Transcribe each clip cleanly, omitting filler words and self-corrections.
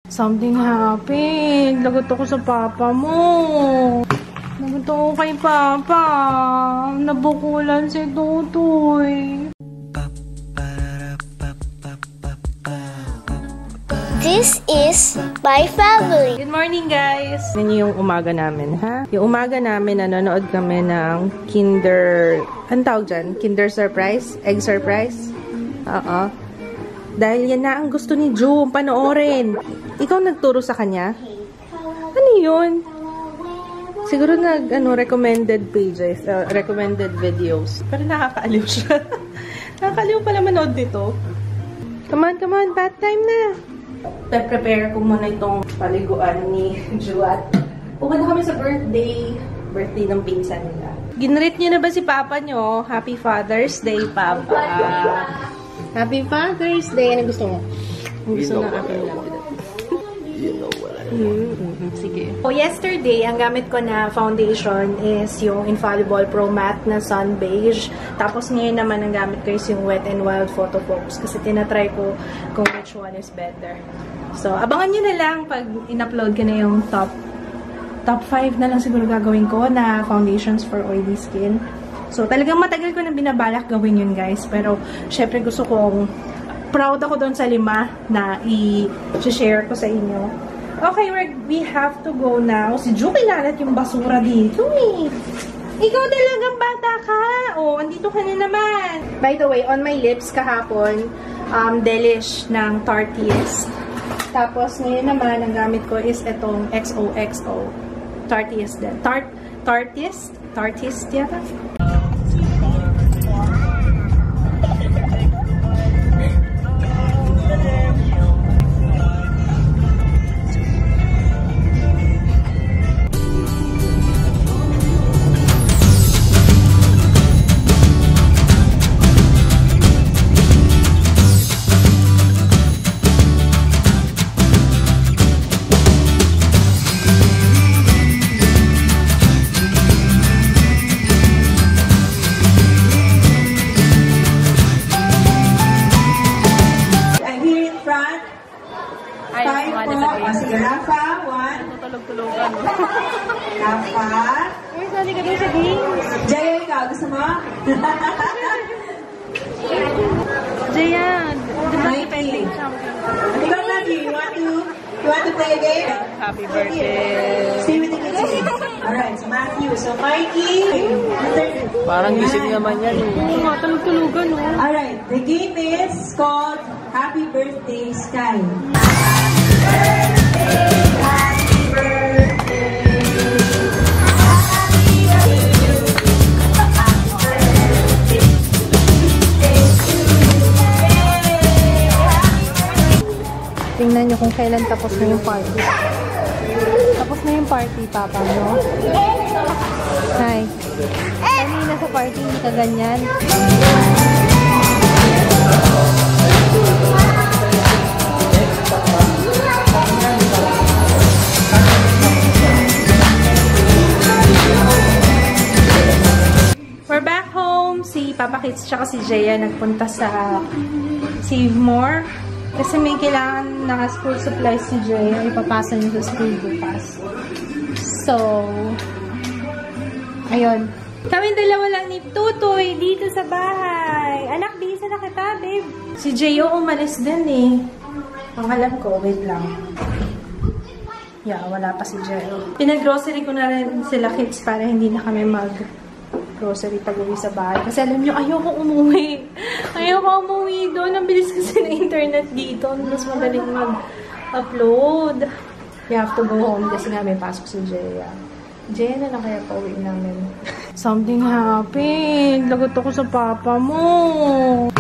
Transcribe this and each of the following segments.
Something happened. Lagot ako sa papa mo. Lagot ako kay papa. Nabukulan si Tutoy. This is my family. Good morning, guys! Yan yung umaga namin, ha? Yung umaga namin, nanonood kami ng Kinder... Anong tawag dyan? Kinder Surprise? Egg Surprise? Oo. Dahil yan na ang gusto ni June, panoorin. Ikaw nagturo sa kanya? Ano yun? Siguro recommended pages, recommended videos. Pero nakakaaliw siya. Nakakaaliw pala manood nito. Come on, bath time na! Prepare ko muna itong paliguan ni Juat. Pumunta kami sa birthday ng pinsan nila. Ginreet niyo na ba si Papa nyo? Happy Father's Day, Papa. Happy Father's Day. Ano gusto mo? Ang gusto na aking lapid. You know what I want. Sige. So, yesterday, ang gamit ko na foundation is yung Infallible Pro Matte na Sun Beige. Tapos ngayon naman, ang gamit ko is yung Wet n Wild Photo Focus. Kasi tinatry ko kung which one is better. So, abangan nyo na lang pag in-upload ko na yung top 5 na lang siguro gagawin ko na foundations for oily skin. So, talagang matagal ko na binabalak gawin yun, guys. Pero, syempre gusto kong proud ako doon sa 5 na i-share ko sa inyo. Okay, we have to go now. Si Ju, kinalat yung basura dito eh. Ikaw talagang bata ka. Oh, andito ka na naman. By the way, on my lips kahapon, Delish ng Tarteist. Tapos, ngayon naman, ang gamit ko is itong XOXO. Tarteist din. Tarteist yata? Jaya, ikaw, gusto mo? Jaya, Mikey. Ikaw, Maggie, you want to play a game? Happy birthday. Stay with the kids. Alright, so Matthew. So Mikey. Parang gising naman yan. Oo nga, tulog-tulugan, no? Alright, the game is called Happy Birthday Sky. Tingnan nyo kung kailan tapos na yung party. Tapos na yung party, Papa, no? Hi. Kanina sa party, hindi ka ganyan. We're back home. Si Papa Kids tsaka si Jaya nagpunta sa Save More. Kasi may kailangan na school supplies si Jaya. Ipapasa niyo sa school bukas. So, ayun. Kaming dalawa lang ni Tutoy dito sa bahay. Anak, bisa na kita, babe. Si Jaya umalis din eh. Ang alam ko, wait lang. Yeah, wala pa si Jaya. Pinag-grocery ko na rin sila kids para hindi na kami grocery pag-uwi sa bahay. Kasi alam nyo, ayoko umuwi. Ayoko umuwi doon. Ang bilis kasi na internet dito. Mas magaling mag-upload. You have to go home kasi nga may pasok si Jaya. Jaya na lang kaya pauwi namin. Something happened. Lagot ako sa papa mo.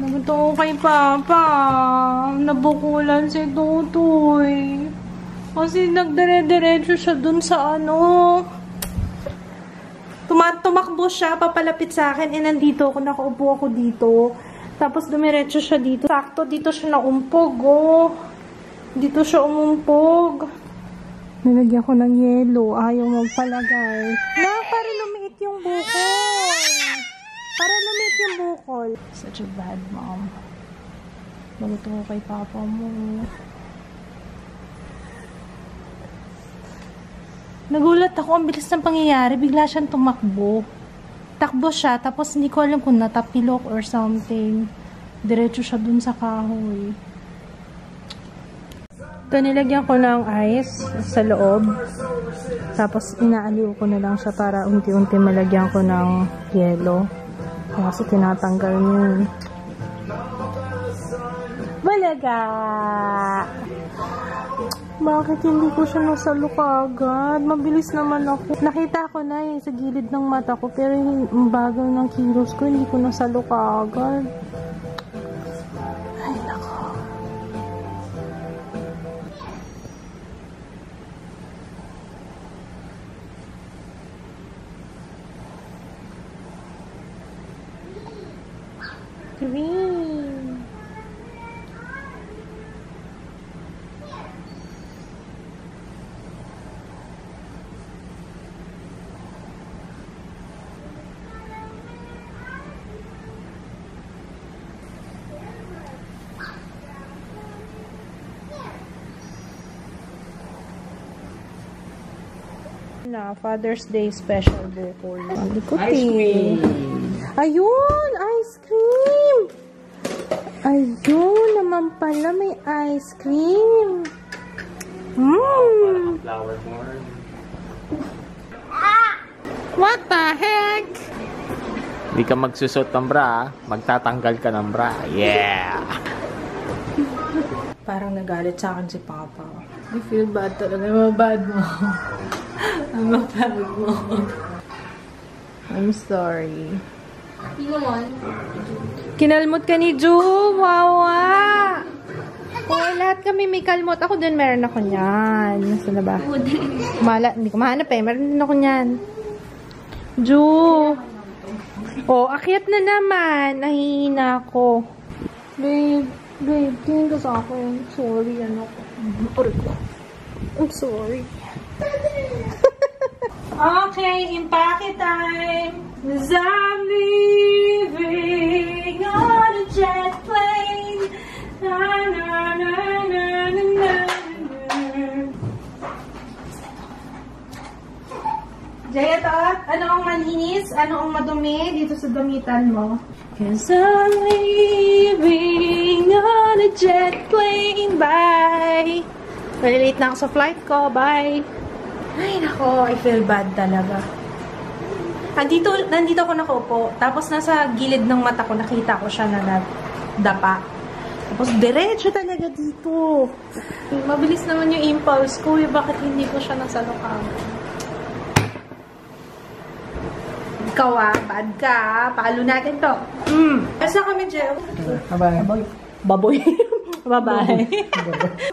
Lagot ako kay papa. Nabukulan si Tutoy. Kasi nagdire-diretso siya dun sa tumakbo siya, papalapit sa akin, nandito ako, nakaupo ako dito. Tapos dumiretso siya dito. Sakto, dito siya naumpog, oh. Dito siya umumpog. Nalagyan ko ng yelo. Ayaw magpalagay. Para lumiit yung bukol. Such a bad mom. Bagot ako kay papa mo. Nagulat ako, ang bilis ng pangyayari. Bigla siyang tumakbo. Takbo siya, tapos hindi ko alam kung natapilok or something. Diretso siya dun sa kahoy. Ito, nilagyan ko ng ice sa loob. Tapos, inaaliw ko na lang siya para unti-unti malagyan ko ng yelo. Kasi tinatanggal niya yun. Balaga! Bakit hindi ko siya nasalo kaagad? Mabilis naman ako. Nakita ko na sa gilid ng mata ko, pero yung bagal ng kilos ko, hindi ko nasalo kaagad. Ay, nako. Green. Na Father's Day special buko. Ice cream! Ayun! Ice cream! Ayun naman pala, may ice cream. Flower corn. What the heck? Hindi ka magsusot ng bra, magtatanggal ka ng bra. Yeah! Parang nagalit sa akin si Papa. I feel bad talaga. Mabad mo. Ang mapag mo. I'm sorry. Kinalmot ka ni Ju. Wawa. Oh, lahat kami may kalmot. Ako din meron ako niyan. Saan na ba? Hindi ko mahanap eh. Meron din ako niyan. Ju. Oh, akyat na naman. Nahihina ako. Babe, tingin ka sa akin. Sorry, ano ko. I'm sorry. Okay, impake time. I'm leaving on a jet plane. Na, na, na, na, na, na, na. Jayatot, ano ang malinis? Ano ang madumi dito sa damitan mo? 'Cause I'm leaving on a jet plane. Bye! Malilate na ako sa flight ko. Bye! Ay, nako. I feel bad talaga. Nandito ako nakaupo. Tapos nasa gilid ng mata ko, nakita ko siya na nagdapa. Tapos diretso talaga dito. Mabilis naman yung impulse ko. Bakit hindi ko siya nasalukang? Ikaw bad ka. Paalo natin to. Asa kami, Jeff? Bye-bye. Baboy. Bye-bye.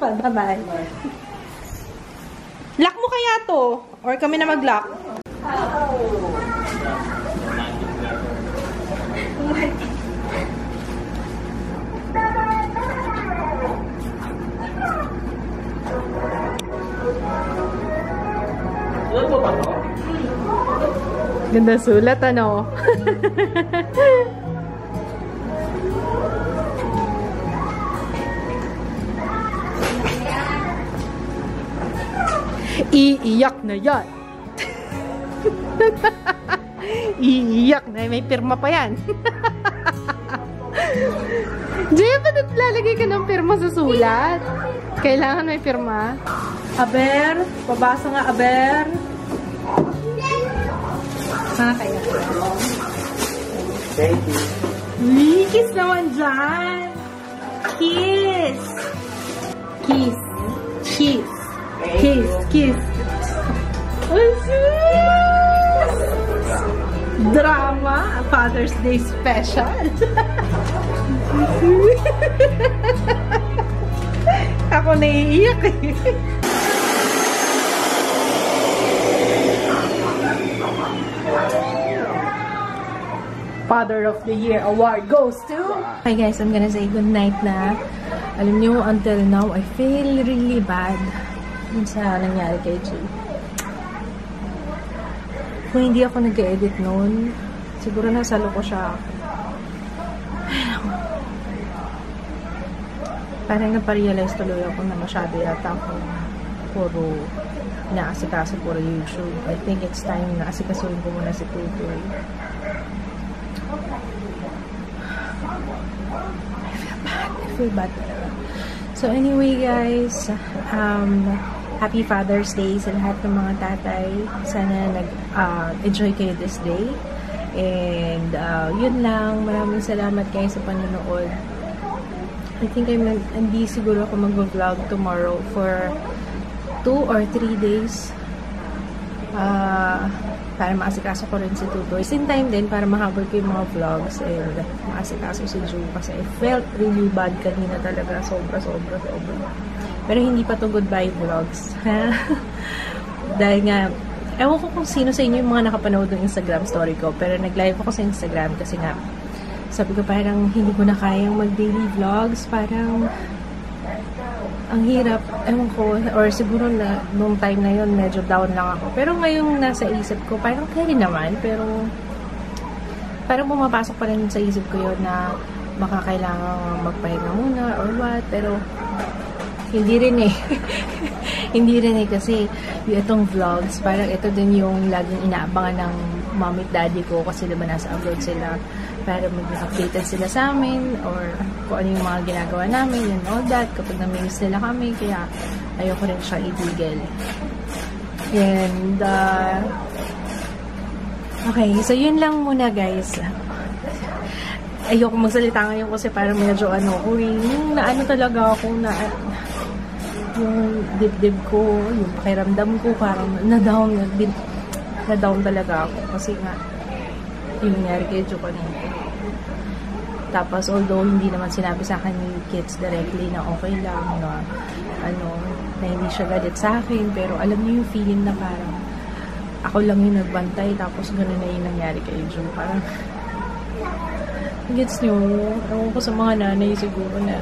Bye-bye. Lock mo kaya to? Or kami na mag-lock? Ganda sulat, ano? Iiyak na yan. Iiyak na. May pirma pa yan. Jay, ba't lalagay ka ng pirma sa sulat? Kailangan may pirma. Aber, pabasa nga, aber. Kaya. Thank you. Kiss naman dyan. Kiss. Kiss. Kiss. Kiss. Kiss. Drama. Father's Day special. Ako naiiyak eh. Father of the Year award goes to... Hi guys, I'm gonna say good night na. Alam niyo, until now, I feel really bad dun sa nangyari kay G. Kung hindi ako nag-edit noon, siguro nasalo ko siya. Parang naparealize tuloy ako na masyado yata ako puro naasikaso, puro YouTube. I think it's time na asikasuhin ko muna si Tutoy. I feel bad. So anyway guys, happy Father's Day sa lahat ng mga tatay. Sana nag-enjoy kayo this day. And yun lang. Maraming salamat guys sa panonood. I think hindi siguro ako mag-vlog tomorrow for 2 or 3 days. Para maasikaso ko rin si Tutoy. Same time din para mahabol ko yung mga vlogs and maasikaso si Ju kasi I felt really bad kanina talaga. Sobra. Pero hindi pa to goodbye vlogs. Dahil nga, ewan ko kung sino sa inyo yung mga nakapanood ng Instagram story ko. Pero nag-live ako sa Instagram kasi nga, sabi ko parang hindi ko na kayang mag-daily vlogs. Parang ang hirap, ewan ko, or siguro na noong time na yun, medyo down lang ako. Pero ngayong nasa isip ko, parang kaya naman, pero parang pumapasok pa rin sa isip ko yun na baka kailangan magpahinga muna or what, pero hindi rin eh. Hindi rin eh kasi itong vlogs, parang ito din yung laging inaabangan ng mommy at daddy ko kasi diba nasa abroad sila para mag-updated sila sa amin or kung ano yung mga ginagawa namin and all that kapag namimiss nila kami kaya ayoko rin siya itigil. And okay, so yun lang muna guys. Ayoko magsalita ngayon kasi parang medyo naano talaga ako na yung dibdib ko, yung pakiramdam ko parang na-down talaga ako kasi nga yung nangyari kay Jo kanina. Tapos although hindi naman sinabi sa akin ni kids directly na okay lang na na hindi siya galit sa akin, pero alam niyo yung feeling na parang ako lang yung nagbantay tapos gano'n na yung nangyari kay Jo. Parang gets niyo, ewan ko sa mga nanay siguro na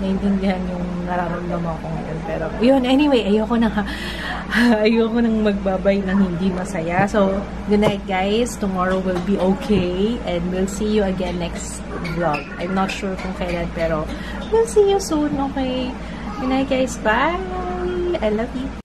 naiintindihan yung nararamdaman ko ngayon. Pero, yun, anyway, ayoko nang magbabay ng hindi masaya. So, good night guys. Tomorrow will be okay. And we'll see you again next vlog. I'm not sure kung kailan, pero we'll see you soon, okay? Good night guys. Bye! I love you.